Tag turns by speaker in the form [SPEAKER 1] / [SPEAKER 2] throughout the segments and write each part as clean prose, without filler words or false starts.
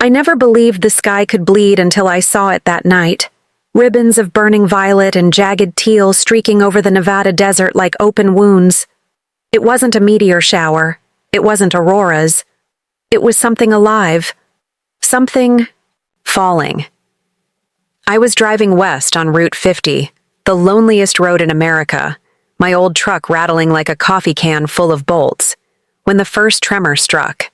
[SPEAKER 1] I never believed the sky could bleed until I saw it that night. Ribbons of burning violet and jagged teal streaking over the Nevada desert like open wounds. It wasn't a meteor shower. It wasn't auroras. It was something alive. Something falling. I was driving west on Route 50, the loneliest road in America, my old truck rattling like a coffee can full of bolts, when the first tremor struck.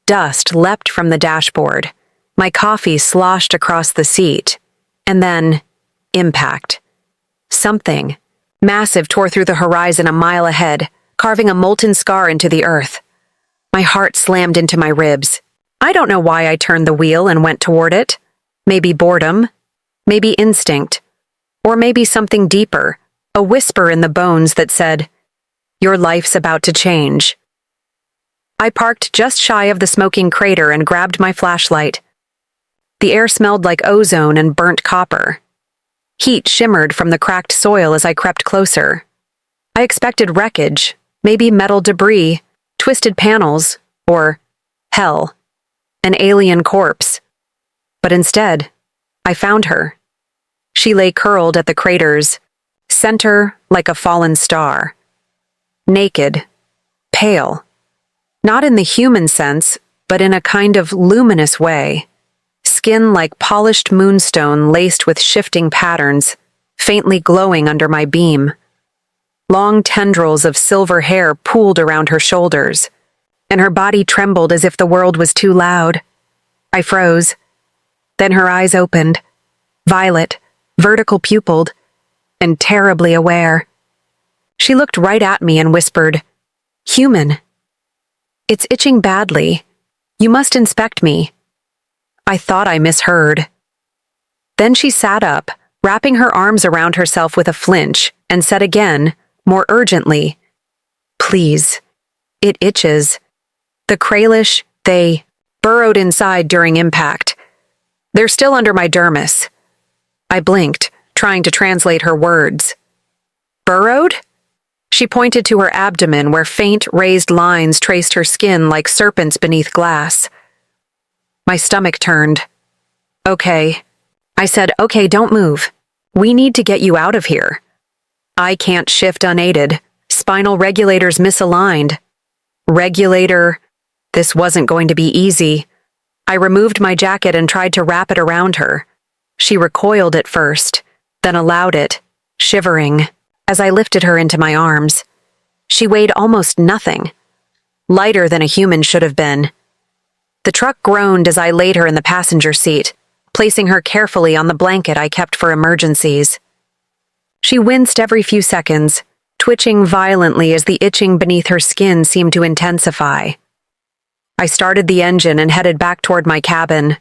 [SPEAKER 1] Dust leapt from the dashboard. My coffee sloshed across the seat. And then, impact. Something massive tore through the horizon a mile ahead, carving a molten scar into the earth. My heart slammed into my ribs. I don't know why I turned the wheel and went toward it. Maybe boredom, maybe instinct, or maybe something deeper, a whisper in the bones that said, "Your life's about to change." I parked just shy of the smoking crater and grabbed my flashlight. The air smelled like ozone and burnt copper. Heat shimmered from the cracked soil as I crept closer. I expected wreckage, maybe metal debris, twisted panels, or, hell, an alien corpse. But instead, I found her. She lay curled at the crater's center like a fallen star. Naked, pale. Not in the human sense, but in a kind of luminous way. Skin like polished moonstone laced with shifting patterns, faintly glowing under my beam. Long tendrils of silver hair pooled around her shoulders, and her body trembled as if the world was too loud. I froze. Then her eyes opened, violet, vertical-pupiled, and terribly aware. She looked right at me and whispered, "Human. It's itching badly. You must inspect me." I thought I misheard. Then she sat up, wrapping her arms around herself with a flinch, and said again, more urgently, "Please. It itches. The Kralish, they burrowed inside during impact. They're still under my dermis." I blinked, trying to translate her words. "Burrowed?" She pointed to her abdomen where faint, raised lines traced her skin like serpents beneath glass. My stomach turned. "Okay." I said, "Okay, don't move. We need to get you out of here." I can't shift unaided. Spinal regulators misaligned. Regulator. This wasn't going to be easy. I removed my jacket and tried to wrap it around her. She recoiled at first, then allowed it, shivering, as I lifted her into my arms. She weighed almost nothing. Lighter than a human should have been. The truck groaned as I laid her in the passenger seat, placing her carefully on the blanket I kept for emergencies. She winced every few seconds, twitching violently as the itching beneath her skin seemed to intensify. I started the engine and headed back toward my cabin.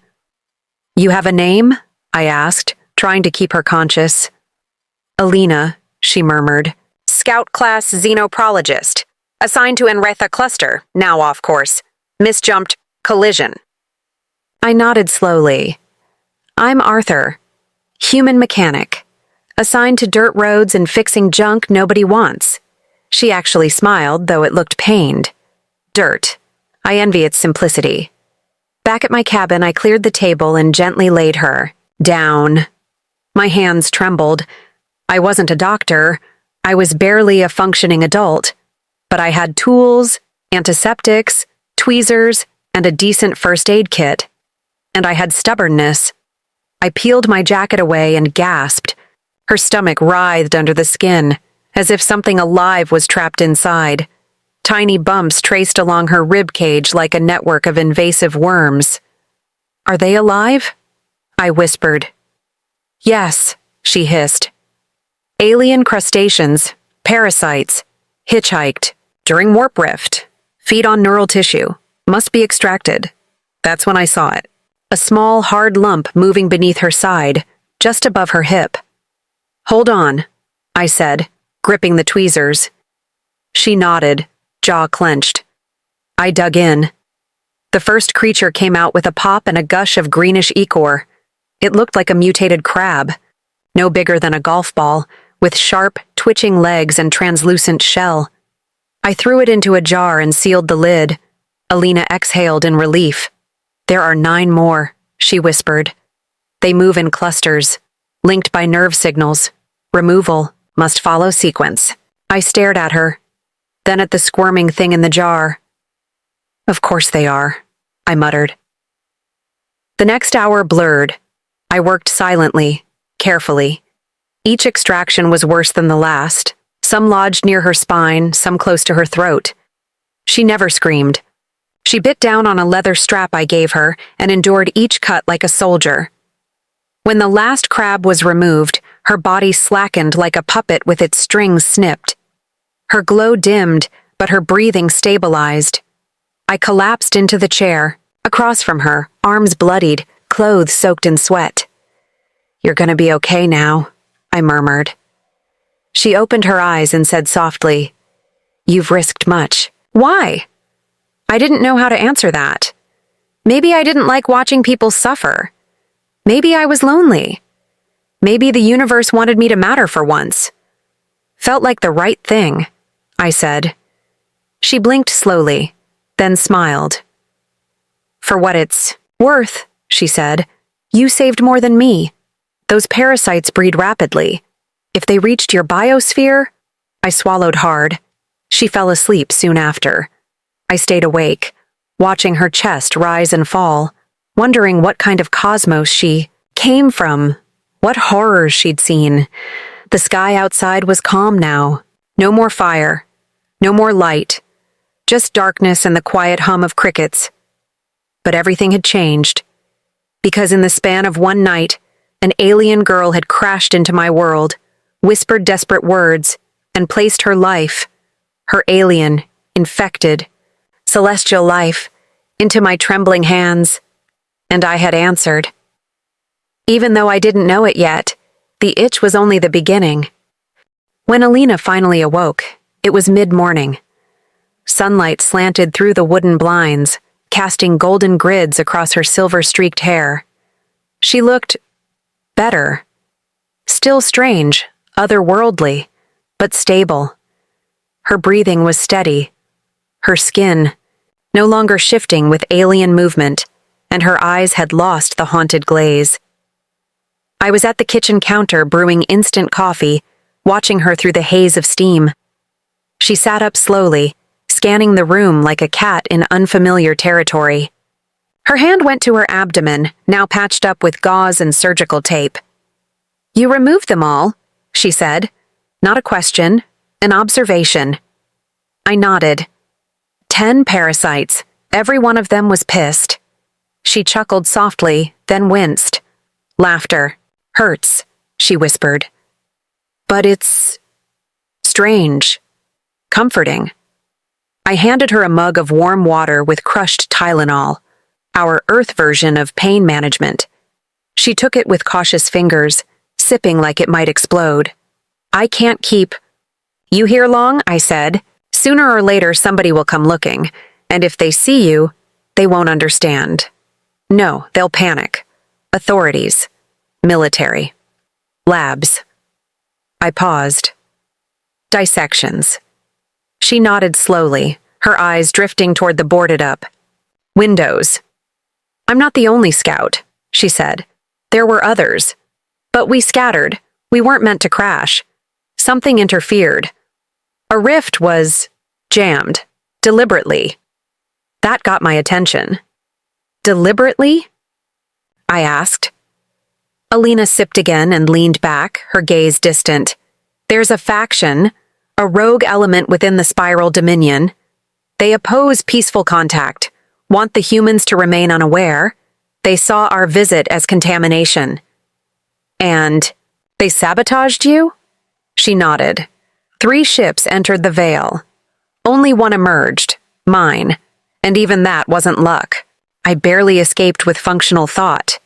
[SPEAKER 1] "You have a name?" I asked, trying to keep her conscious. "Alina," she murmured. "Scout class xenoprologist. Assigned to Enretha cluster, now off course. Misjumped, collision." I nodded slowly. "I'm Arthur. Human mechanic. Assigned to dirt roads and fixing junk nobody wants." She actually smiled, though it looked pained. Dirt. I envy its simplicity. Back at my cabin, I cleared the table and gently laid her down. My hands trembled. I wasn't a doctor. I was barely a functioning adult. But I had tools, antiseptics, tweezers, and a decent first aid kit. And I had stubbornness. I peeled my jacket away and gasped. Her stomach writhed under the skin, as if something alive was trapped inside. Tiny bumps traced along her rib cage like a network of invasive worms. "Are they alive?" I whispered. "Yes," she hissed. "Alien crustaceans, parasites, hitchhiked, during warp rift, feed on neural tissue, must be extracted." That's when I saw it. A small, hard lump moving beneath her side, just above her hip. "Hold on," I said, gripping the tweezers. She nodded, jaw clenched. I dug in. The first creature came out with a pop and a gush of greenish ichor. It looked like a mutated crab, no bigger than a golf ball, with sharp, twitching legs and translucent shell. I threw it into a jar and sealed the lid. Alina exhaled in relief. There are 9 more, she whispered. They move in clusters, linked by nerve signals. Removal must follow sequence. I stared at her, then at the squirming thing in the jar. Of course they are, I muttered. The next hour blurred. I worked silently, carefully. Each extraction was worse than the last. Some lodged near her spine, some close to her throat. She never screamed. She bit down on a leather strap I gave her and endured each cut like a soldier. When the last crab was removed, her body slackened like a puppet with its strings snipped. Her glow dimmed, but her breathing stabilized. I collapsed into the chair, across from her, arms bloodied, clothes soaked in sweat. "You're gonna be okay now," I murmured. She opened her eyes and said softly, "You've risked much." Why? I didn't know how to answer that. Maybe I didn't like watching people suffer. Maybe I was lonely. Maybe the universe wanted me to matter for once. Felt like the right thing, I said. She blinked slowly, then smiled. "For what it's worth," she said, "you saved more than me. Those parasites breed rapidly. If they reached your biosphere..." I swallowed hard. She fell asleep soon after. I stayed awake, watching her chest rise and fall, wondering what kind of cosmos she came from, what horrors she'd seen. The sky outside was calm now. No more fire, no more light, just darkness and the quiet hum of crickets. But everything had changed, because in the span of one night, an alien girl had crashed into my world, whispered desperate words, and placed her life, her alien, infected, celestial life, into my trembling hands, and I had answered. Even though I didn't know it yet, the itch was only the beginning. When Alina finally awoke, it was mid-morning. Sunlight slanted through the wooden blinds, casting golden grids across her silver-streaked hair. She looked better. Still strange, otherworldly, but stable. Her breathing was steady. Her skin, no longer shifting with alien movement, and her eyes had lost the haunted glaze. I was at the kitchen counter brewing instant coffee, watching her through the haze of steam. She sat up slowly, scanning the room like a cat in unfamiliar territory. Her hand went to her abdomen, now patched up with gauze and surgical tape. "You removed them all," she said. Not a question, an observation. I nodded. 10 parasites. Every one of them was pissed. She chuckled softly, then winced. Laughter. "Hurts," she whispered. "But it's strange. Comforting." I handed her a mug of warm water with crushed Tylenol, our Earth version of pain management. She took it with cautious fingers, sipping like it might explode. "I can't keep..." "You here long?" I said. "Sooner or later somebody will come looking, and if they see you, they won't understand. No, they'll panic. Authorities. Military. Labs." I paused. "Dissections." She nodded slowly, her eyes drifting toward the boarded-up. "Windows." "I'm not the only scout," she said. "There were others. But we scattered. We weren't meant to crash. Something interfered. A rift was jammed, deliberately. That got my attention." "Deliberately?" I asked. Alina sipped again and leaned back, her gaze distant. "There's a faction, a rogue element within the Spiral Dominion. They oppose peaceful contact, want the humans to remain unaware. They saw our visit as contamination." "And they sabotaged you?" She nodded. 3 ships entered the Veil. Only one emerged, mine, and even that wasn't luck. I barely escaped with functional thought.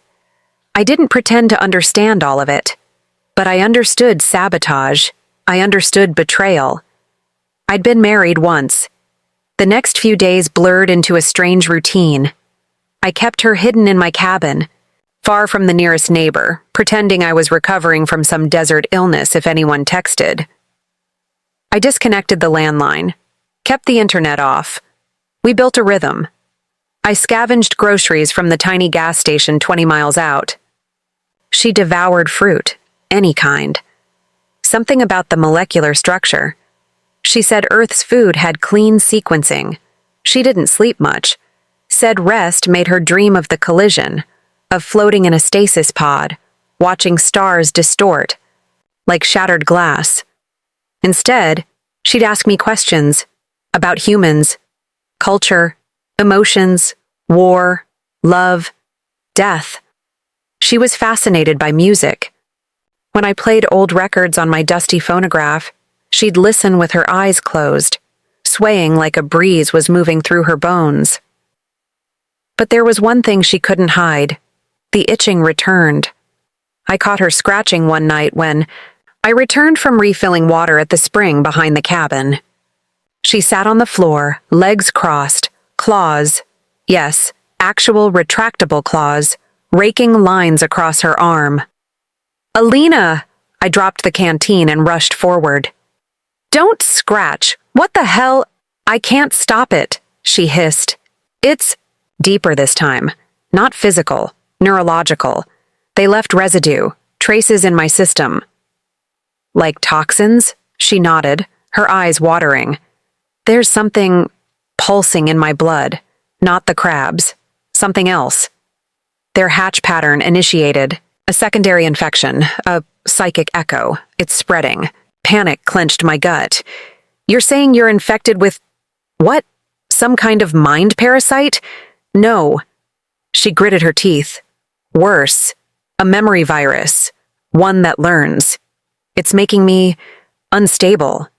[SPEAKER 1] I didn't pretend to understand all of it, but I understood sabotage. I understood betrayal. I'd been married once. The next few days blurred into a strange routine. I kept her hidden in my cabin, far from the nearest neighbor, pretending I was recovering from some desert illness if anyone texted. I disconnected the landline, kept the internet off. We built a rhythm. I scavenged groceries from the tiny gas station 20 miles out. She devoured fruit, any kind. Something about the molecular structure. She said Earth's food had clean sequencing. She didn't sleep much. Said rest made her dream of the collision, of floating in a stasis pod, watching stars distort, like shattered glass. Instead, she'd ask me questions about humans, culture, emotions, war, love, death. She was fascinated by music. When I played old records on my dusty phonograph, she'd listen with her eyes closed, swaying like a breeze was moving through her bones. But there was one thing she couldn't hide. The itching returned. I caught her scratching one night when I returned from refilling water at the spring behind the cabin. She sat on the floor, legs crossed, claws, yes, actual retractable claws, raking lines across her arm. "Alina!" I dropped the canteen and rushed forward. "Don't scratch! What the hell? I can't stop it," she hissed. "It's deeper this time. Not physical, neurological. They left residue, traces in my system." "Like toxins?" She nodded, her eyes watering. "There's something pulsing in my blood. Not the crabs. Something else." Their hatch pattern initiated. A secondary infection. A psychic echo. It's spreading. Panic clenched my gut. "You're saying you're infected with... what? Some kind of mind parasite?" "No." She gritted her teeth. "Worse. A memory virus. One that learns. It's making me unstable."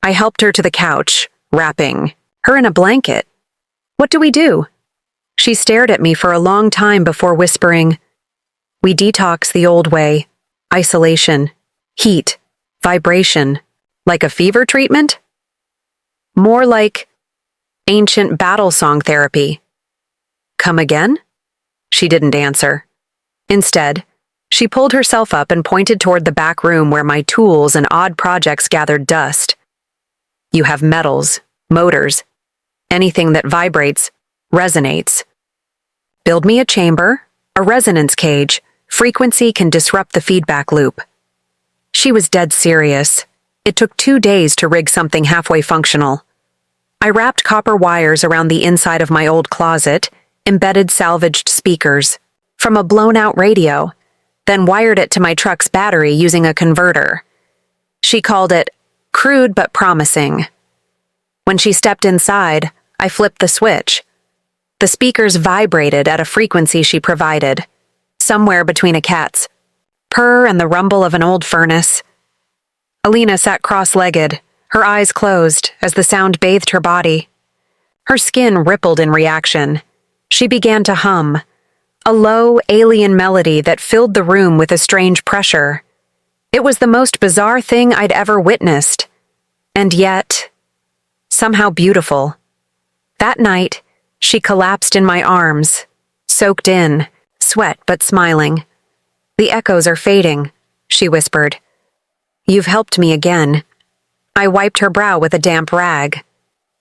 [SPEAKER 1] I helped her to the couch, wrapping her in a blanket. "What do we do?" She stared at me for a long time before whispering, "We detox the old way. Isolation. Heat. Vibration. Like a fever treatment?" "More like ancient battle song therapy." "Come again?" She didn't answer. Instead, she pulled herself up and pointed toward the back room where my tools and odd projects gathered dust. "You have metals, motors, anything that vibrates, resonates. Build me a chamber, a resonance cage. Frequency can disrupt the feedback loop." She was dead serious. It took 2 days to rig something halfway functional. I wrapped copper wires around the inside of my old closet, embedded salvaged speakers from a blown-out radio, then wired it to my truck's battery using a converter. She called it crude but promising. When she stepped inside, I flipped the switch. The speakers vibrated at a frequency she provided, somewhere between a cat's purr and the rumble of an old furnace. Alina sat cross-legged, her eyes closed as the sound bathed her body. Her skin rippled in reaction. She began to hum, a low, alien melody that filled the room with a strange pressure. It was the most bizarre thing I'd ever witnessed, and yet, somehow beautiful. That night, she collapsed in my arms, soaked in, sweat but smiling. "The echoes are fading," she whispered. "You've helped me again." I wiped her brow with a damp rag.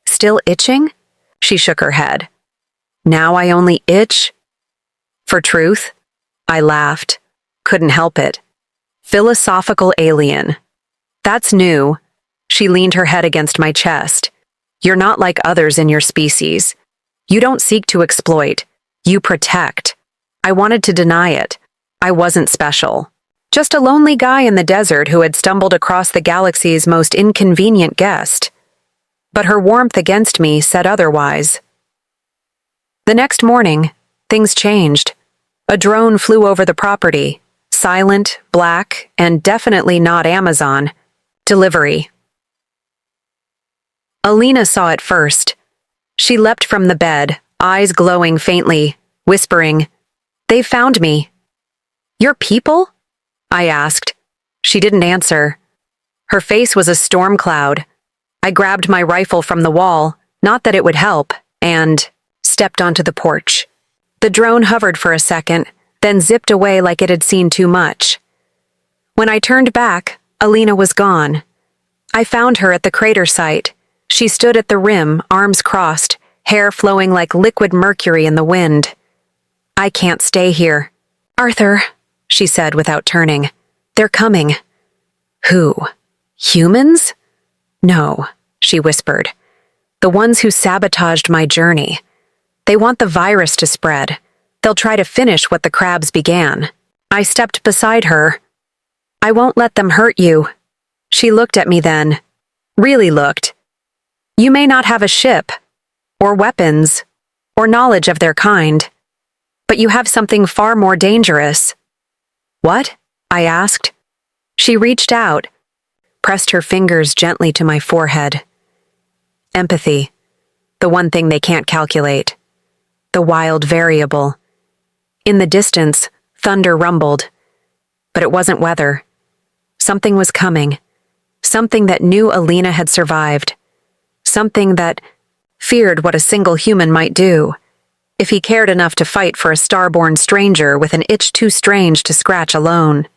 [SPEAKER 1] "Still itching?" She shook her head. "Now I only itch?" "For truth?" I laughed. Couldn't help it. "Philosophical alien. That's new." She leaned her head against my chest. "You're not like others in your species. You don't seek to exploit. You protect." I wanted to deny it. I wasn't special. Just a lonely guy in the desert who had stumbled across the galaxy's most inconvenient guest. But her warmth against me said otherwise. The next morning, things changed. A drone flew over the property, silent, black, and definitely not Amazon. Delivery. Alina saw it first. She leapt from the bed, eyes glowing faintly, whispering, "They've found me." "Your people?" I asked. She didn't answer. Her face was a storm cloud. I grabbed my rifle from the wall, not that it would help, and stepped onto the porch. The drone hovered for a second, then zipped away like it had seen too much. When I turned back, Alina was gone. I found her at the crater site. She stood at the rim, arms crossed, hair flowing like liquid mercury in the wind. "I can't stay here." "Arthur," she said without turning. "They're coming." "Who? Humans?" "No," she whispered. "The ones who sabotaged my journey. They want the virus to spread. They'll try to finish what the crabs began." I stepped beside her. "I won't let them hurt you." She looked at me then. Really looked. "You may not have a ship, or weapons, or knowledge of their kind, but you have something far more dangerous." "What?" I asked. She reached out, pressed her fingers gently to my forehead. "Empathy, the one thing they can't calculate. The wild variable." In the distance, thunder rumbled. But it wasn't weather. Something was coming. Something that knew Alina had survived. Something that feared what a single human might do, if he cared enough to fight for a star-born stranger with an itch too strange to scratch alone.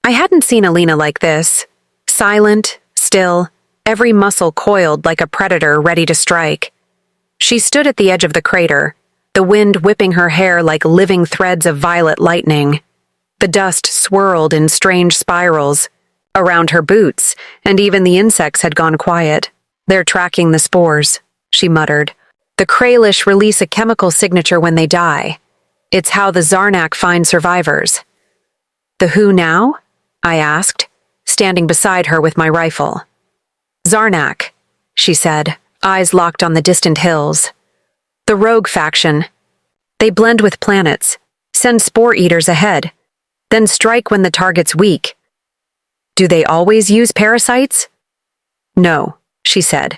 [SPEAKER 1] I hadn't seen Alina like this. Silent, still, every muscle coiled like a predator ready to strike. She stood at the edge of the crater, the wind whipping her hair like living threads of violet lightning. The dust swirled in strange spirals. Around her boots, and even the insects had gone quiet. "They're tracking the spores," she muttered. "The Kralish release a chemical signature when they die. It's how the Zarnak find survivors." "The who now?" I asked, standing beside her with my rifle. "Zarnak," she said, eyes locked on the distant hills. "The rogue faction. They blend with planets, send spore eaters ahead, then strike when the target's weak." "Do they always use parasites?" "No," she said.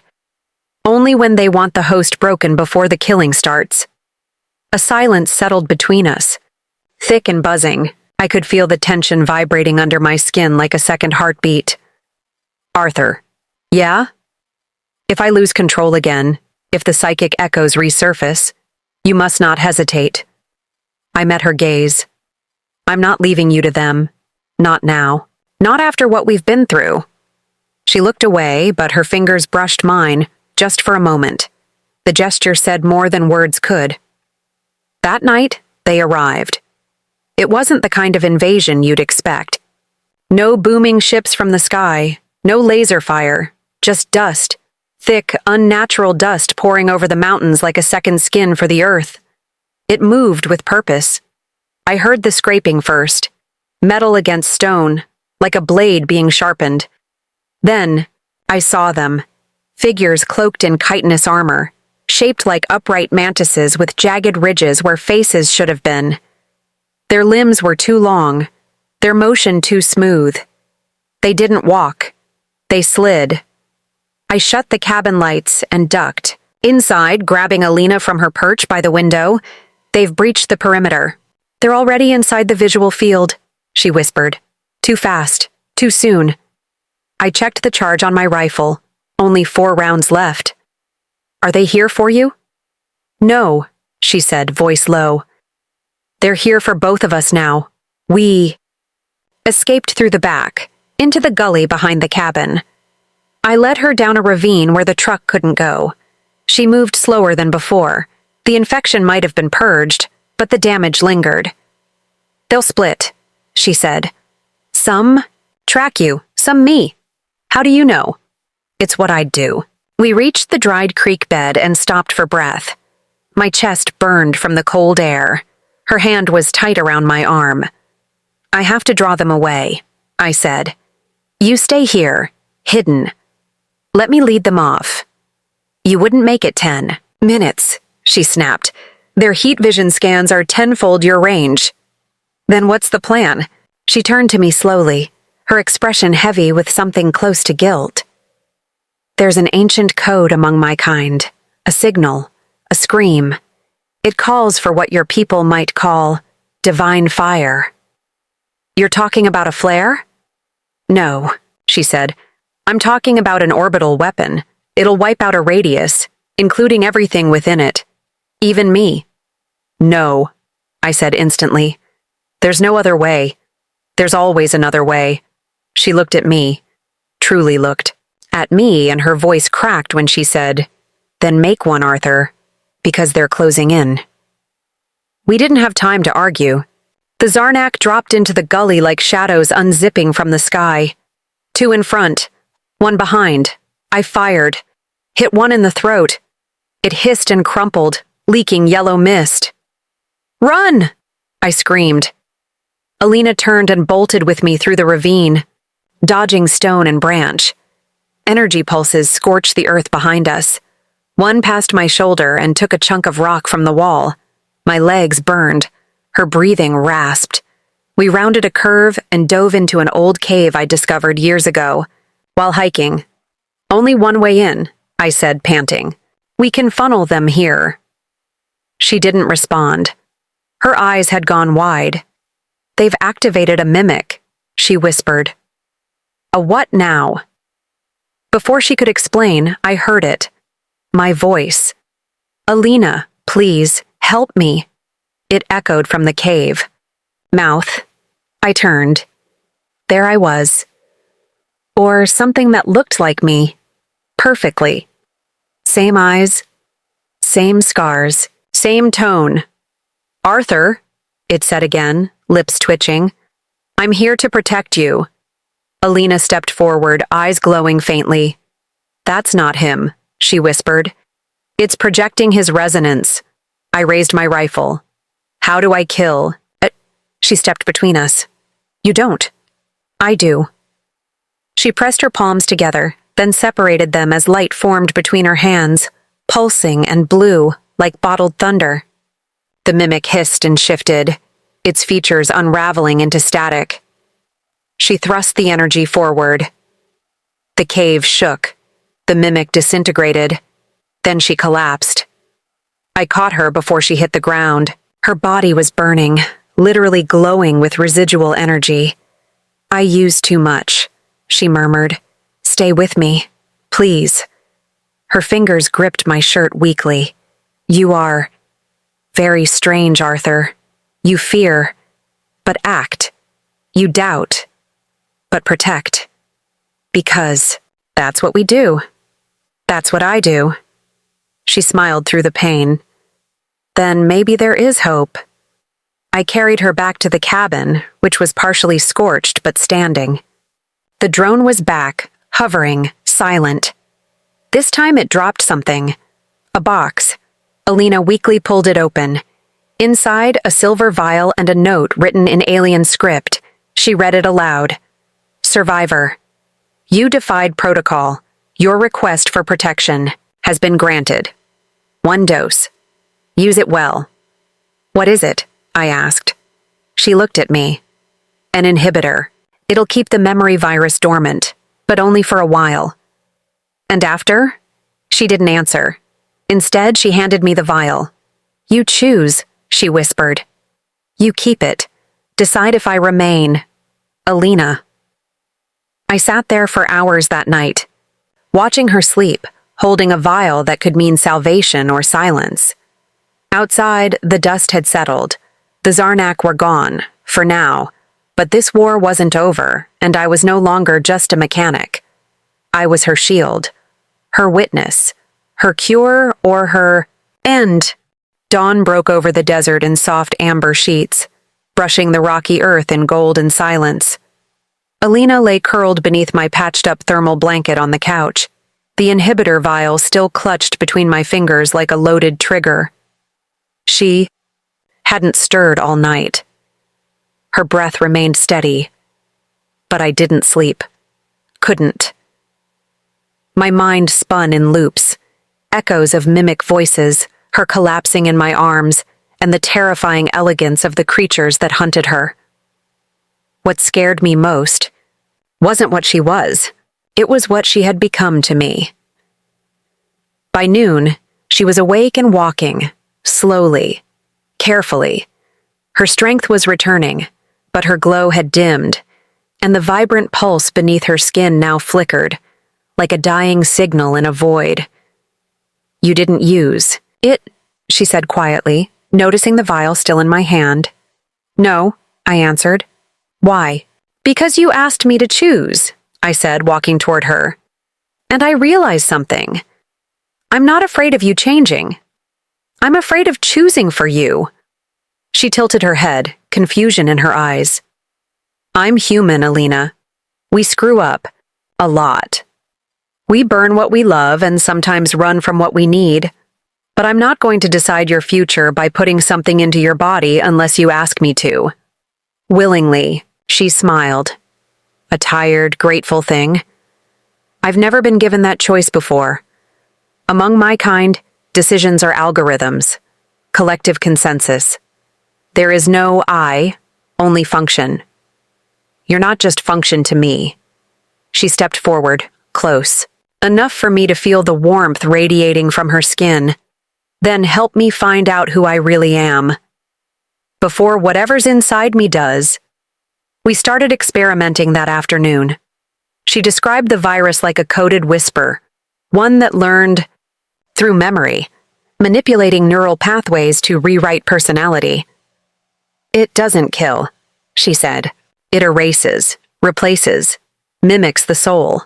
[SPEAKER 1] "Only when they want the host broken before the killing starts." A silence settled between us. Thick and buzzing, I could feel the tension vibrating under my skin like a second heartbeat. "Arthur." "Yeah?" "If I lose control again, if the psychic echoes resurface, you must not hesitate." I met her gaze. "I'm not leaving you to them. Not now. Not after what we've been through." She looked away, but her fingers brushed mine, just for a moment. The gesture said more than words could. That night, they arrived. It wasn't the kind of invasion you'd expect. No booming ships from the sky, no laser fire, just dust. Thick, unnatural dust pouring over the mountains like a second skin for the earth. It moved with purpose. I heard the scraping first. Metal against stone, like a blade being sharpened. Then, I saw them. Figures cloaked in chitinous armor, shaped like upright mantises with jagged ridges where faces should have been. Their limbs were too long, their motion too smooth. They didn't walk. They slid. I shut the cabin lights and ducked. Inside, grabbing Alina from her perch by the window, "They've breached the perimeter. They're already inside the visual field," she whispered. "Too fast. Too soon." I checked the charge on my rifle. Only 4 rounds left. "Are they here for you?" "No," she said, voice low. "They're here for both of us now. We..." Escaped through the back, into the gully behind the cabin. I led her down a ravine where the truck couldn't go. She moved slower than before. The infection might have been purged, but the damage lingered. "They'll split," she said. "Some track you, some me. How do you know?" "It's what I'd do." We reached the dried creek bed and stopped for breath. My chest burned from the cold air. Her hand was tight around my arm. "I have to draw them away," I said. "You stay here, hidden. Let me lead them off." "You wouldn't make it 10 minutes," she snapped. "Their heat vision scans are 10-fold your range." "Then what's the plan?" She turned to me slowly, her expression heavy with something close to guilt. "There's an ancient code among my kind, a signal, a scream. It calls for what your people might call divine fire." "You're talking about a flare?" "No," she said. "I'm talking about an orbital weapon. It'll wipe out a radius, including everything within it. Even me." "No," I said instantly. "There's no other way. There's always another way." She looked at me, truly looked, at me, and her voice cracked when she said, Then make one, Arthur, because they're closing in. We didn't have time to argue. The Zarnak dropped into the gully like shadows unzipping from the sky. 2 in front, 1 behind. I fired. Hit one in the throat. It hissed and crumpled, leaking yellow mist. "Run!" I screamed. Alina turned and bolted with me through the ravine, dodging stone and branch. Energy pulses scorched the earth behind us. One passed my shoulder and took a chunk of rock from the wall. My legs burned. Her breathing rasped. We rounded a curve and dove into an old cave I discovered years ago, while hiking. "Only one way in," I said, panting. "We can funnel them here." She didn't respond. Her eyes had gone wide. "They've activated a mimic," she whispered. "A what now?" Before she could explain, I heard it. My voice. "Alina, please, help me." It echoed from the cave. Mouth. I turned. There I was. Or something that looked like me. Perfectly. Same eyes. Same scars. Same tone. "Arthur," it said again, lips twitching. "I'm here to protect you." Alina stepped forward, eyes glowing faintly. "That's not him," she whispered. "It's projecting his resonance." I raised my rifle. "How do I kill?" She stepped between us. "You don't." "I do." She pressed her palms together, then separated them as light formed between her hands, pulsing and blue like bottled thunder. The mimic hissed and shifted, its features unraveling into static. She thrust the energy forward. The cave shook. The mimic disintegrated. Then she collapsed. I caught her before she hit the ground. Her body was burning, literally glowing with residual energy. "I used too much," she murmured. "Stay with me, please." Her fingers gripped my shirt weakly. "You are very strange, Arthur. You fear, but act. You doubt, but protect. Because that's what we do. That's what I do." She smiled through the pain. "Then maybe there is hope." I carried her back to the cabin, which was partially scorched but standing. The drone was back, hovering, silent. This time it dropped something. A box. Alina weakly pulled it open. Inside, a silver vial and a note written in alien script. She read it aloud. "Survivor. You defied protocol. Your request for protection has been granted. 1 dose. Use it well." "What is it?" I asked. She looked at me. "An inhibitor. It'll keep the memory virus dormant, but only for a while." "And after?" She didn't answer. Instead, she handed me the vial. "You choose," she whispered. "You keep it. Decide if I remain. Alina." I sat there for hours that night, watching her sleep, holding a vial that could mean salvation or silence. Outside, the dust had settled. The Zarnak were gone, for now, but this war wasn't over, and I was no longer just a mechanic. I was her shield, her witness, her cure or her end. Dawn broke over the desert in soft amber sheets, brushing the rocky earth in golden silence. Alina lay curled beneath my patched-up thermal blanket on the couch, the inhibitor vial still clutched between my fingers like a loaded trigger. She hadn't stirred all night. Her breath remained steady, but I didn't sleep. Couldn't. My mind spun in loops, echoes of mimic voices, her collapsing in my arms, and the terrifying elegance of the creatures that hunted her. What scared me most wasn't what she was. It was what she had become to me. By noon, she was awake and walking, slowly, carefully. Her strength was returning, but her glow had dimmed, and the vibrant pulse beneath her skin now flickered, like a dying signal in a void. "You didn't use it," she said quietly, noticing the vial still in my hand. "No," I answered. "Why?" "Because you asked me to choose," I said, walking toward her. And I realized something. I'm not afraid of you changing. I'm afraid of choosing for you. She tilted her head, confusion in her eyes. I'm human, Alina. We screw up. A lot. We burn what we love and sometimes run from what we need. But I'm not going to decide your future by putting something into your body unless you ask me to. Willingly, she smiled. A tired, grateful thing. I've never been given that choice before. Among my kind, decisions are algorithms, collective consensus. There is no I, only function. You're not just function to me. She stepped forward, close, enough for me to feel the warmth radiating from her skin. Then help me find out who I really am. Before whatever's inside me does. We started experimenting that afternoon. She described the virus like a coded whisper, one that learned through memory, manipulating neural pathways to rewrite personality. It doesn't kill, she said. It erases, replaces, mimics the soul.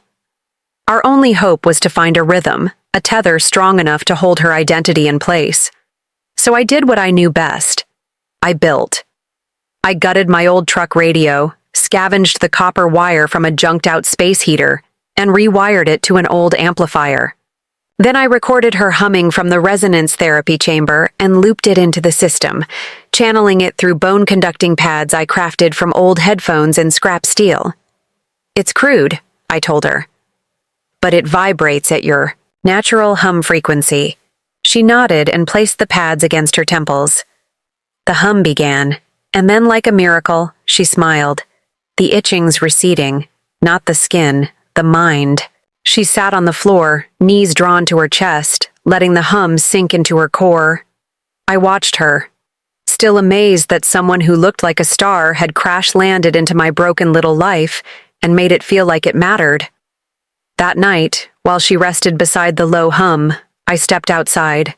[SPEAKER 1] Our only hope was to find a rhythm, a tether strong enough to hold her identity in place. So I did what I knew best. I built. I gutted my old truck radio, scavenged the copper wire from a junked-out space heater, and rewired it to an old amplifier. Then I recorded her humming from the resonance therapy chamber and looped it into the system, channeling it through bone-conducting pads I crafted from old headphones and scrap steel. It's crude, I told her. But it vibrates at your natural hum frequency. She nodded and placed the pads against her temples. The hum began, and then like a miracle, she smiled. The itchings receding, not the skin, the mind. She sat on the floor, knees drawn to her chest, letting the hum sink into her core. I watched her, still amazed that someone who looked like a star had crash-landed into my broken little life and made it feel like it mattered. That night, while she rested beside the low hum, I stepped outside.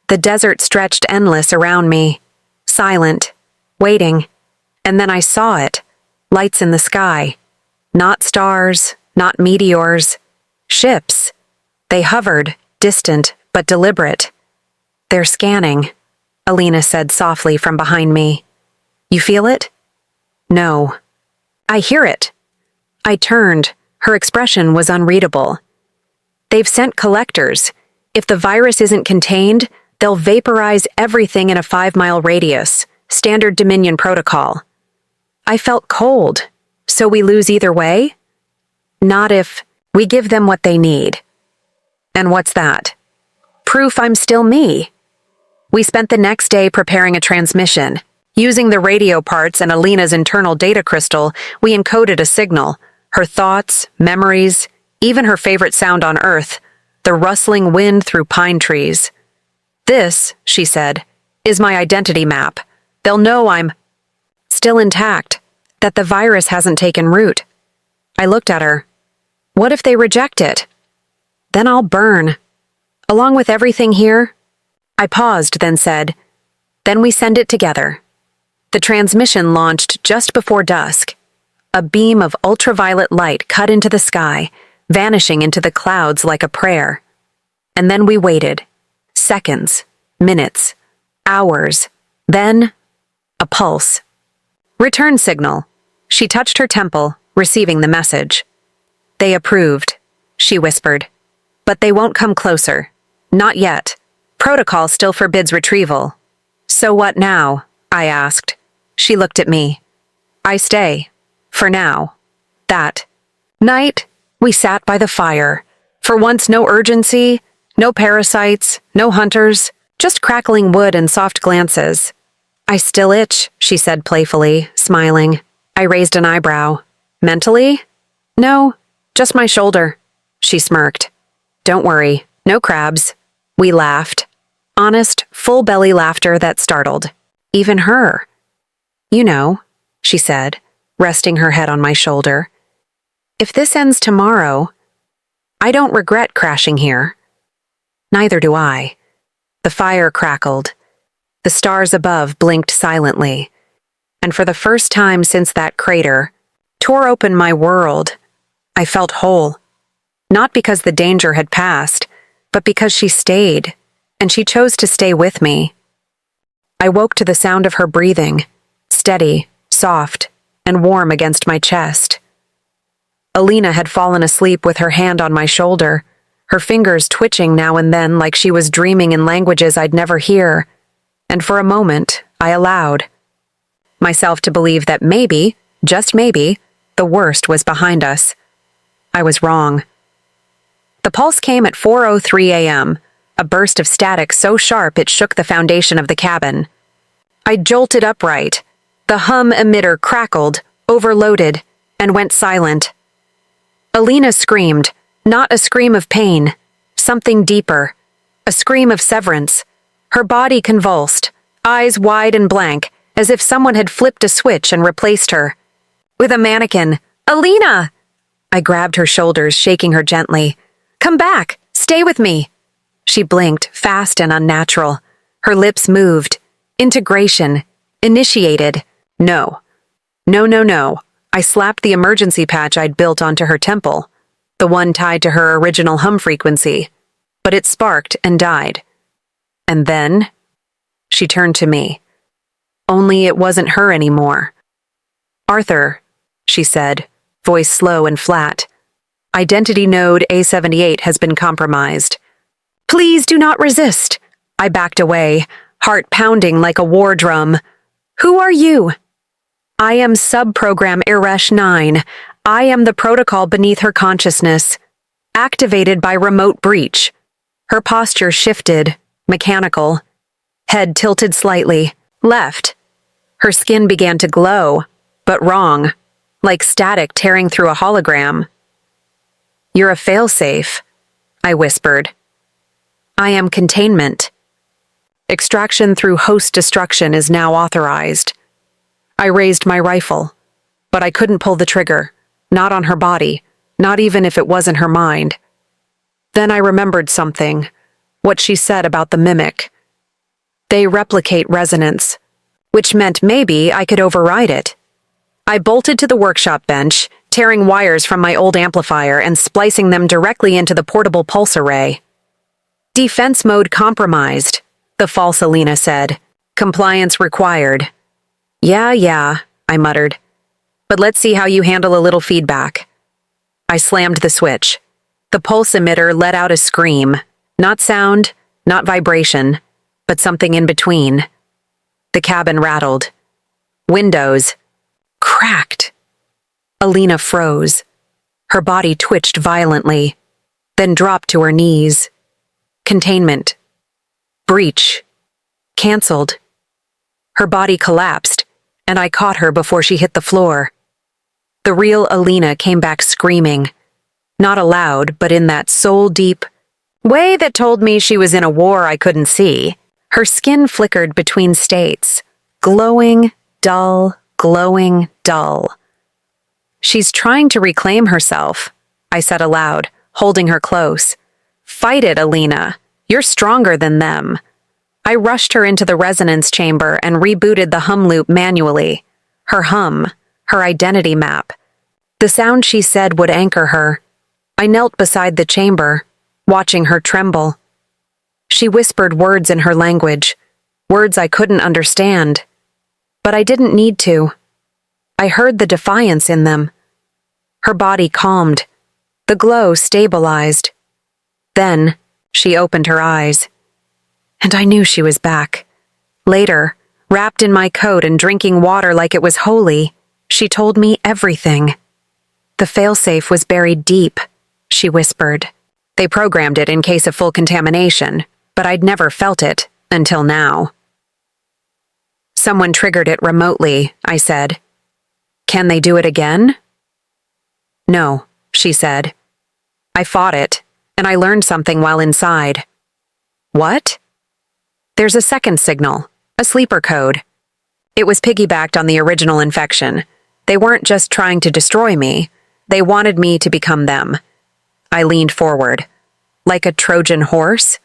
[SPEAKER 1] The desert stretched endless around me, silent, waiting, and then I saw it, lights in the sky. Not stars, not meteors, ships. They hovered, distant but deliberate. They're scanning, Alina said softly from behind me. You feel it? No. I hear it. I turned. Her expression was unreadable. They've sent collectors. If the virus isn't contained, they'll vaporize everything in a 5-mile radius, standard Dominion protocol. I felt cold. So we lose either way? Not if we give them what they need. And what's that? Proof I'm still me. We spent the next day preparing a transmission. Using the radio parts and Alina's internal data crystal, we encoded a signal. Her thoughts, memories, even her favorite sound on Earth, the rustling wind through pine trees. This, she said, is my identity map. They'll know I'm still intact, that the virus hasn't taken root. I looked at her. What if they reject it? Then I'll burn. Along with everything here? I paused, then said, then we send it together. The transmission launched just before dusk. A beam of ultraviolet light cut into the sky, vanishing into the clouds like a prayer. And then we waited. Seconds, minutes, hours. Then, a pulse. Return signal. She touched her temple, receiving the message. They approved, she whispered. But they won't come closer. Not yet. Protocol still forbids retrieval. So what now? I asked. She looked at me. I stay. For now. That night, we sat by the fire. For once, no urgency, no parasites, no hunters, just crackling wood and soft glances. I still itch, she said playfully, smiling. I raised an eyebrow. Mentally? No, just my shoulder. She smirked. Don't worry, no crabs. We laughed. Honest, full-belly laughter that startled. Even her. You know, she said, resting her head on my shoulder. If this ends tomorrow, I don't regret crashing here. Neither do I. The fire crackled. The stars above blinked silently. And for the first time since that crater, tore open my world. I felt whole. Not because the danger had passed, but because she stayed, and she chose to stay with me. I woke to the sound of her breathing, steady, soft, and warm against my chest. Alina had fallen asleep with her hand on my shoulder, her fingers twitching now and then like she was dreaming in languages I'd never hear, and for a moment, I allowed myself to believe that maybe, just maybe, the worst was behind us. I was wrong. The pulse came at 4:03 a.m., a burst of static so sharp it shook the foundation of the cabin. I jolted upright. The hum emitter crackled, overloaded, and went silent. Alina screamed, not a scream of pain, something deeper, a scream of severance. Her body convulsed, eyes wide and blank, as if someone had flipped a switch and replaced her. With a mannequin. Alina! I grabbed her shoulders, shaking her gently. Come back! Stay with me! She blinked, fast and unnatural. Her lips moved. Integration. Initiated. No. No, no, no. I slapped the emergency patch I'd built onto her temple, the one tied to her original hum frequency, but it sparked and died. And then, she turned to me. Only it wasn't her anymore. Arthur, she said, voice slow and flat. Identity node A78 has been compromised. Please do not resist. I backed away, heart pounding like a war drum. Who are you? I am subprogram Iresh 9. I am the protocol beneath her consciousness. Activated by remote breach. Her posture shifted, mechanical. Head tilted slightly, left. Her skin began to glow, but wrong, like static tearing through a hologram. You're a failsafe, I whispered. I am containment. Extraction through host destruction is now authorized. I raised my rifle, but I couldn't pull the trigger, not on her body, not even if it wasn't her mind. Then I remembered something, what she said about the mimic. They replicate resonance, which meant maybe I could override it. I bolted to the workshop bench, tearing wires from my old amplifier and splicing them directly into the portable pulse array. Defense mode compromised, the false Alina said. Compliance required. Yeah, I muttered. But let's see how you handle a little feedback. I slammed the switch. The pulse emitter let out a scream. Not sound, not vibration, but something in between. The cabin rattled. Windows cracked. Alina froze. Her body twitched violently, then dropped to her knees. Containment. Breach. Cancelled. Her body collapsed, and I caught her before she hit the floor. The real Alina came back screaming, not aloud, but in that soul-deep way that told me she was in a war I couldn't see. Her skin flickered between states, glowing, dull, glowing, dull. She's trying to reclaim herself, I said aloud, holding her close. Fight it, Alina. You're stronger than them. I rushed her into the resonance chamber and rebooted the hum loop manually. Her hum, her identity map. The sound she said would anchor her. I knelt beside the chamber, watching her tremble. She whispered words in her language, words I couldn't understand. But I didn't need to. I heard the defiance in them. Her body calmed. The glow stabilized. Then, she opened her eyes. And I knew she was back. Later, wrapped in my coat and drinking water like it was holy, she told me everything. The failsafe was buried deep, she whispered. They programmed it in case of full contamination, but I'd never felt it until now. Someone triggered it remotely, I said. Can they do it again? No, she said. I fought it, and I learned something while inside. What? There's a second signal, a sleeper code. It was piggybacked on the original infection. They weren't just trying to destroy me. They wanted me to become them. I leaned forward. Like a Trojan horse?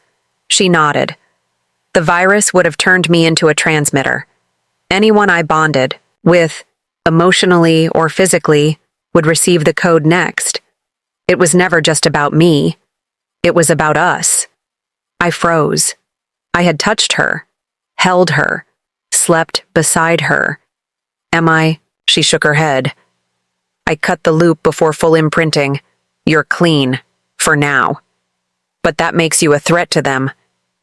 [SPEAKER 1] She nodded. The virus would have turned me into a transmitter. Anyone I bonded with, emotionally or physically, would receive the code next. It was never just about me. It was about us. I froze. I had touched her, held her, slept beside her. Am I? She shook her head. I cut the loop before full imprinting. You're clean. For now. But that makes you a threat to them.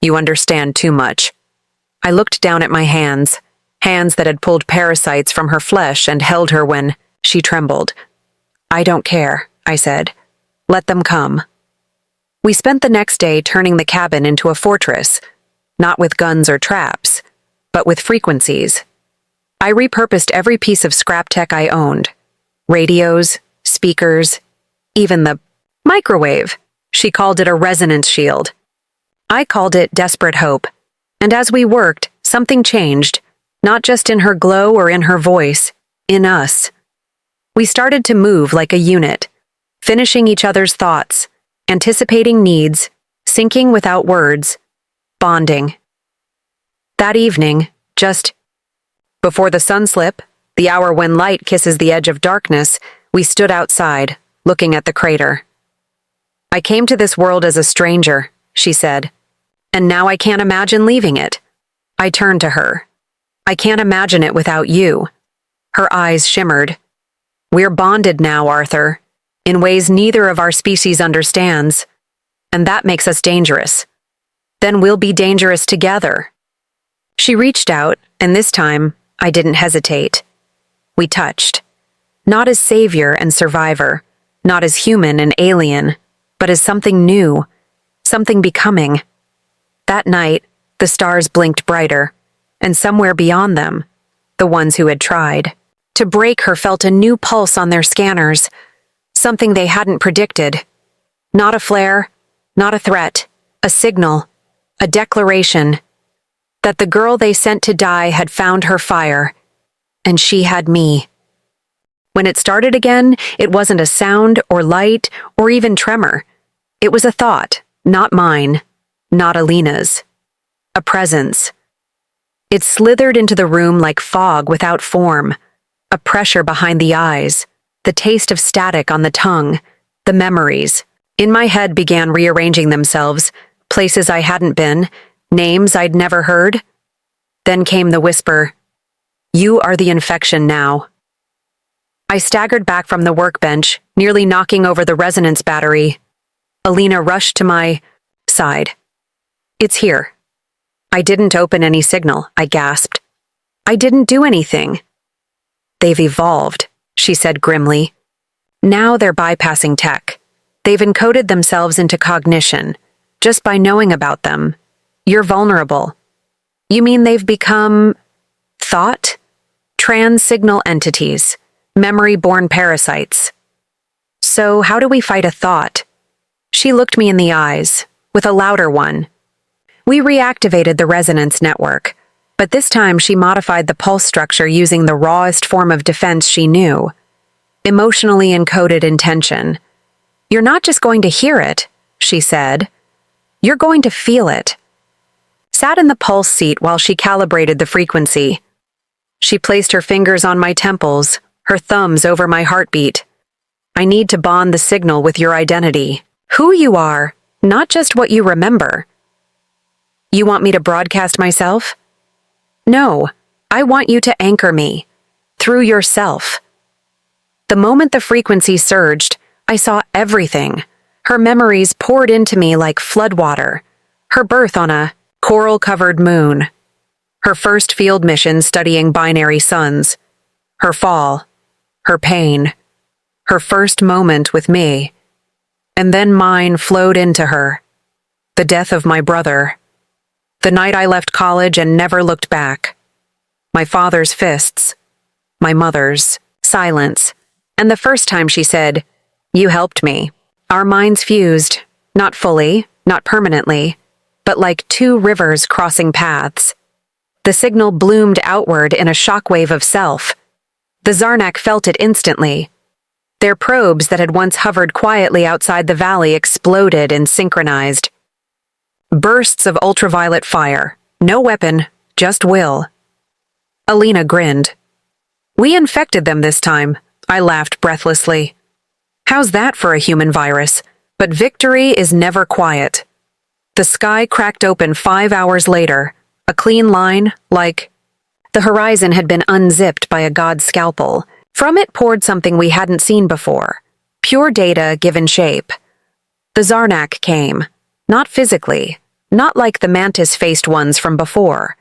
[SPEAKER 1] You understand too much. I looked down at my hands that had pulled parasites from her flesh and held her when she trembled. I don't care, I said. Let them come. We spent the next day turning the cabin into a fortress, not with guns or traps, but with frequencies. I repurposed every piece of scrap tech I owned. Radios, speakers, even the microwave. She called it a resonance shield. I called it desperate hope. And as we worked, something changed, not just in her glow or in her voice, in us. We started to move like a unit, finishing each other's thoughts, anticipating needs, syncing without words, bonding. That evening, just before the sunslip, the hour when light kisses the edge of darkness, we stood outside, looking at the crater. I came to this world as a stranger, she said, and now I can't imagine leaving it. I turned to her. I can't imagine it without you. Her eyes shimmered. We're bonded now, Arthur, in ways neither of our species understands, and that makes us dangerous. Then we'll be dangerous together. She reached out, and this time, I didn't hesitate. We touched. Not as savior and survivor, not as human and alien, but as something new, something becoming. That night, the stars blinked brighter, and somewhere beyond them, the ones who had tried to break her felt a new pulse on their scanners, something they hadn't predicted. Not a flare, not a threat, a signal, a declaration that the girl they sent to die had found her fire, and she had me. When it started again, it wasn't a sound or light or even tremor. It was a thought, not mine, not Alina's. A presence. It slithered into the room like fog without form, a pressure behind the eyes, the taste of static on the tongue, the memories. In my head began rearranging themselves, places I hadn't been, names I'd never heard. Then came the whisper, "You are the infection now." I staggered back from the workbench, nearly knocking over the resonance battery. Alina rushed to my side. "It's here." I didn't open any signal, I gasped. I didn't do anything. "They've evolved," she said grimly. "Now they're bypassing tech. They've encoded themselves into cognition, just by knowing about them. You're vulnerable." "You mean they've become thought? Trans-signal entities, memory-born parasites. So how do we fight a thought?" She looked me in the eyes, with a louder one. We reactivated the resonance network, but this time she modified the pulse structure using the rawest form of defense she knew. Emotionally encoded intention. "You're not just going to hear it," she said. "You're going to feel it." Sat in the pulse seat while she calibrated the frequency. She placed her fingers on my temples, her thumbs over my heartbeat. "I need to bond the signal with your identity. Who you are, not just what you remember." "You want me to broadcast myself?" "No, I want you to anchor me. Through yourself." The moment the frequency surged, I saw everything. Her memories poured into me like floodwater. Her birth on a coral-covered moon. Her first field mission studying binary suns. Her fall. Her pain. Her first moment with me. And then mine flowed into her. The death of my brother. The night I left college and never looked back. My father's fists. My mother's silence. And the first time she said, "You helped me." Our minds fused, not fully, not permanently, but like two rivers crossing paths. The signal bloomed outward in a shockwave of self. The Zarnak felt it instantly. Their probes that had once hovered quietly outside the valley exploded and synchronized. Bursts of ultraviolet fire. No weapon, just will. Alina grinned. "We infected them this time," I laughed breathlessly. "How's that for a human virus? But victory is never quiet." The sky cracked open 5 hours later, a clean line, like the horizon had been unzipped by a god's scalpel. From it poured something we hadn't seen before. Pure data given shape. The Zarnak came. Not physically. Not like the mantis-faced ones from before.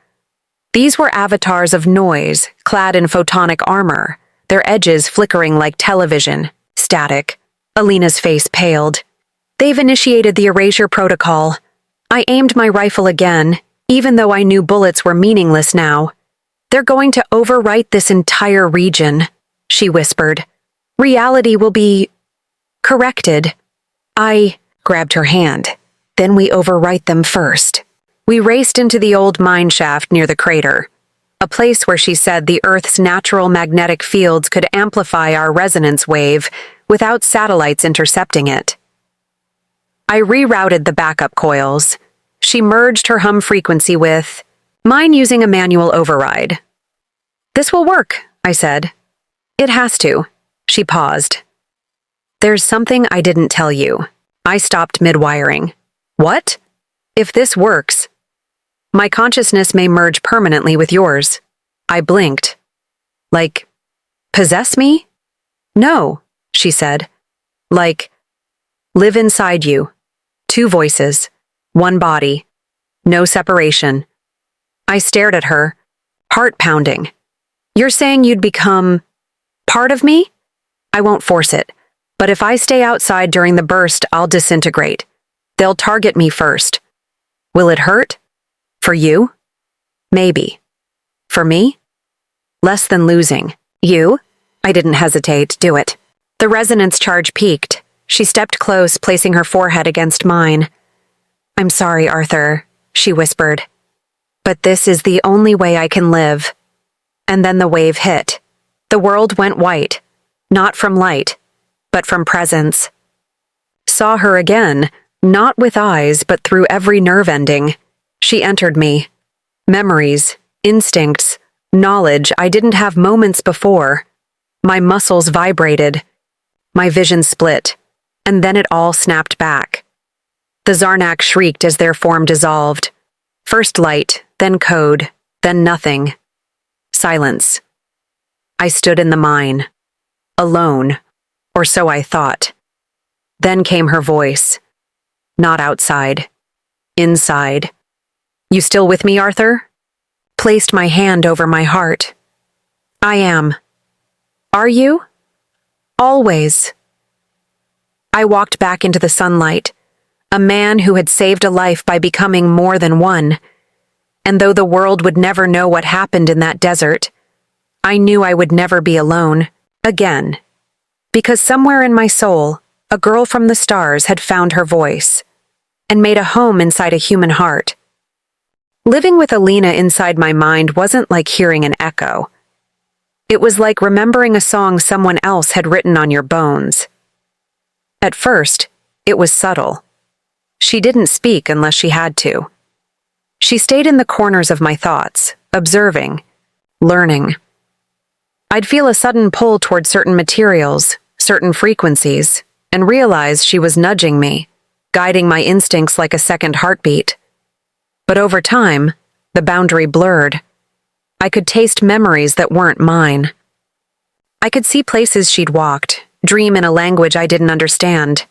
[SPEAKER 1] These were avatars of noise, clad in photonic armor, their edges flickering like television. Static. Alina's face paled. They've initiated the erasure protocol. I aimed my rifle again, even though I knew bullets were meaningless now. They're going to overwrite this entire region, she whispered. Reality will be corrected. I grabbed her hand. Then we overwrite them first. We raced into the old mine shaft near the crater, a place where she said the Earth's natural magnetic fields could amplify our resonance wave without satellites intercepting it. I rerouted the backup coils. She merged her hum frequency with mine using a manual override. This will work, I said. It has to. She paused. There's something I didn't tell you. I stopped mid-wiring. What? If this works, my consciousness may merge permanently with yours. I blinked. Like, possess me? No, she said. Like, live inside you. 2 voices, 1 body, no separation. I stared at her, heart pounding. You're saying you'd become part of me? I won't force it, but if I stay outside during the burst, I'll disintegrate. They'll target me first. Will it hurt? For you? Maybe. For me? Less than losing. You? I didn't hesitate. Do it. The resonance charge peaked. She stepped close, placing her forehead against mine. I'm sorry, Arthur, she whispered. But this is the only way I can live. And then the wave hit. The world went white. Not from light, but from presence. Saw her again, not with eyes, but through every nerve ending. She entered me. Memories, instincts, knowledge I didn't have moments before. My muscles vibrated. My vision split, and then it all snapped back. The Zarnak shrieked as their form dissolved. First light, then code, then nothing. Silence. I stood in the mine. Alone, or so I thought. Then came her voice. Not outside. Inside. You still with me, Arthur? Placed my hand over my heart. I am. Are you? Always. I walked back into the sunlight, a man who had saved a life by becoming more than one. And though the world would never know what happened in that desert, I knew I would never be alone, again. Because somewhere in my soul, a girl from the stars had found her voice, and made a home inside a human heart. Living with Alina inside my mind wasn't like hearing an echo. It was like remembering a song someone else had written on your bones. At first, it was subtle. She didn't speak unless she had to. She stayed in the corners of my thoughts, observing, learning. I'd feel a sudden pull toward certain materials, certain frequencies, and realize she was nudging me, guiding my instincts like a second heartbeat. But over time, the boundary blurred. I could taste memories that weren't mine. I could see places she'd walked, dream in a language I didn't understand.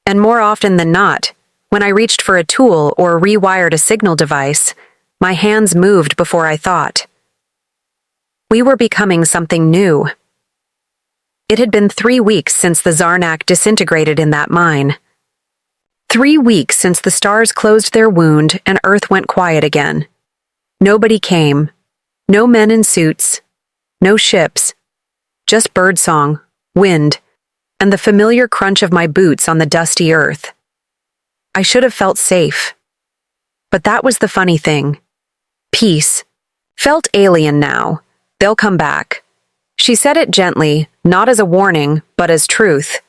[SPEAKER 1] And more often than not, when I reached for a tool or rewired a signal device, my hands moved before I thought. We were becoming something new. It had been 3 weeks since the Zarnak disintegrated in that mine. 3 weeks since the stars closed their wound and Earth went quiet again. Nobody came. No men in suits. No ships. Just birdsong, wind, and the familiar crunch of my boots on the dusty earth. I should have felt safe. But that was the funny thing. Peace. Felt alien now. They'll come back. She said it gently, not as a warning, but as truth.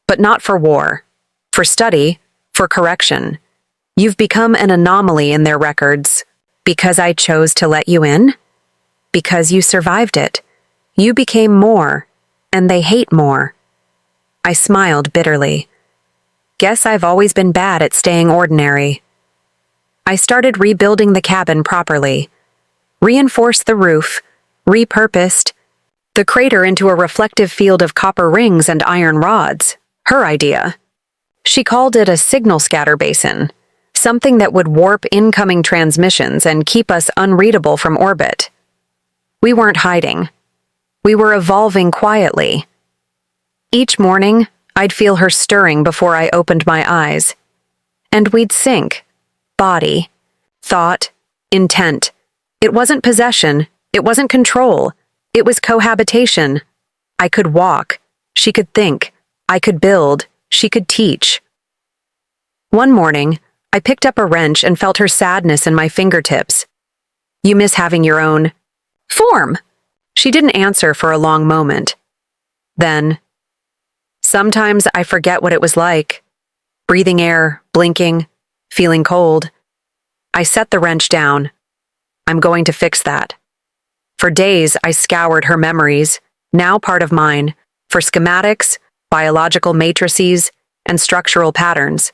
[SPEAKER 1] But not for war. For study. For correction. You've become an anomaly in their records. Because I chose to let you in? Because you survived it. You became more, and they hate more. I smiled bitterly. Guess I've always been bad at staying ordinary. I started rebuilding the cabin properly. Reinforced the roof, repurposed the crater into a reflective field of copper rings and iron rods. Her idea. She called it a signal scatter basin, something that would warp incoming transmissions and keep us unreadable from orbit. We weren't hiding. We were evolving quietly. Each morning, I'd feel her stirring before I opened my eyes. And we'd sync. Body, thought, intent. It wasn't possession. It wasn't control. It was cohabitation. I could walk. She could think. I could build. She could teach. One morning, I picked up a wrench and felt her sadness in my fingertips. You miss having your own form. She didn't answer for a long moment. Then, sometimes I forget what it was like. Breathing air, blinking, feeling cold. I set the wrench down. I'm going to fix that. For days, I scoured her memories, now part of mine, for schematics, biological matrices, and structural patterns.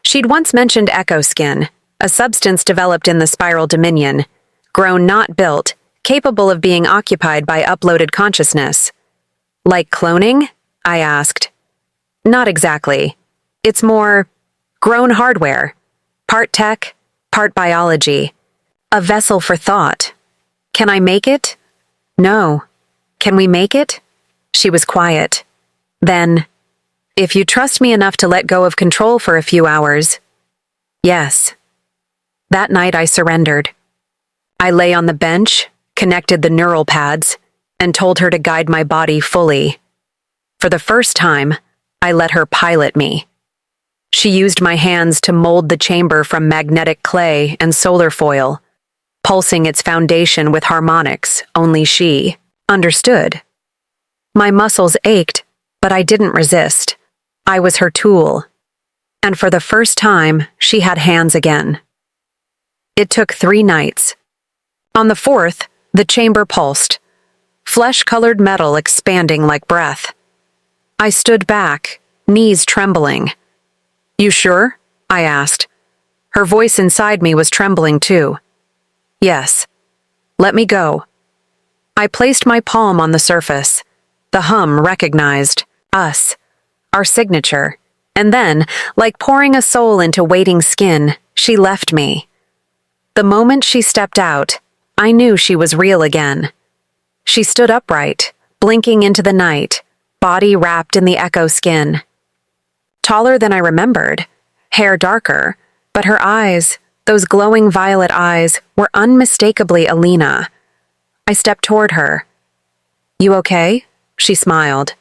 [SPEAKER 1] She'd once mentioned echoskin, a substance developed in the spiral dominion, grown not built, capable of being occupied by uploaded consciousness. Like cloning? I asked. Not exactly. It's more grown hardware, part tech, part biology, a vessel for thought. Can I make it? No. Can we make it? She was quiet. Then, if you trust me enough to let go of control for a few hours. Yes. That night I surrendered. I lay on the bench, connected the neural pads, and told her to guide my body fully. For the first time, I let her pilot me. She used my hands to mold the chamber from magnetic clay and solar foil, pulsing its foundation with harmonics only she understood. My muscles ached, but I didn't resist. I was her tool. And for the first time, she had hands again. It took 3 nights. On the 4th, the chamber pulsed, flesh-colored metal expanding like breath. I stood back, knees trembling. You sure? I asked. Her voice inside me was trembling too. Yes. Let me go. I placed my palm on the surface. The hum recognized us, our signature, and then, like pouring a soul into waiting skin, she left me. The moment she stepped out, I knew she was real again. She stood upright, blinking into the night, body wrapped in the echo skin. Taller than I remembered, hair darker, but her eyes, those glowing violet eyes, were unmistakably Alina. I stepped toward her. You okay? She smiled.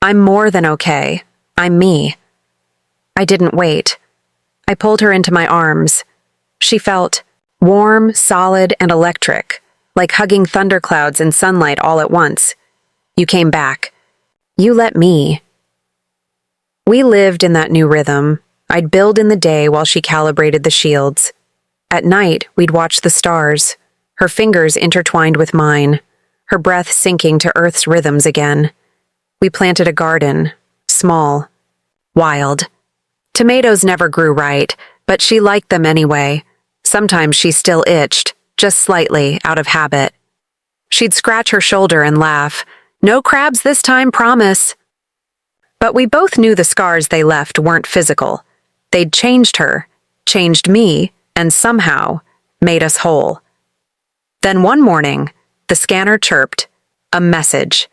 [SPEAKER 1] I'm more than okay. I'm me. I didn't wait. I pulled her into my arms. She felt warm, solid, and electric, like hugging thunderclouds and sunlight all at once. You came back. You let me. We lived in that new rhythm. I'd build in the day while she calibrated the shields. At night, we'd watch the stars, her fingers intertwined with mine, her breath sinking to Earth's rhythms again. We planted a garden, small, wild. Tomatoes never grew right, but she liked them anyway. Sometimes she still itched, just slightly, out of habit. She'd scratch her shoulder and laugh. No crabs this time, promise. But we both knew the scars they left weren't physical. They'd changed her, changed me, and somehow made us whole. Then one morning, the scanner chirped. A message.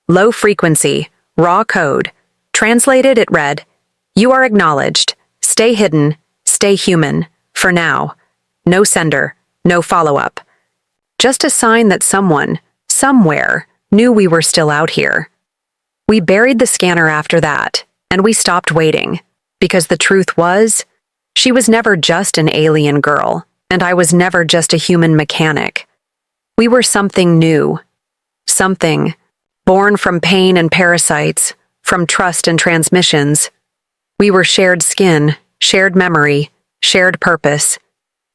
[SPEAKER 1] Low frequency, raw code. Translated, it read, "You are acknowledged. Stay hidden. Stay human. For now. No sender. No follow-up." Just a sign that someone, somewhere, knew we were still out here. We buried the scanner after that, and we stopped waiting, because the truth was, she was never just an alien girl, and I was never just a human mechanic. We were something new. Something born from pain and parasites, from trust and transmissions. We were shared skin, shared memory, shared purpose,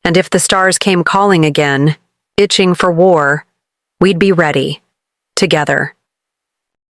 [SPEAKER 1] and if the stars came calling again, itching for war, we'd be ready, together.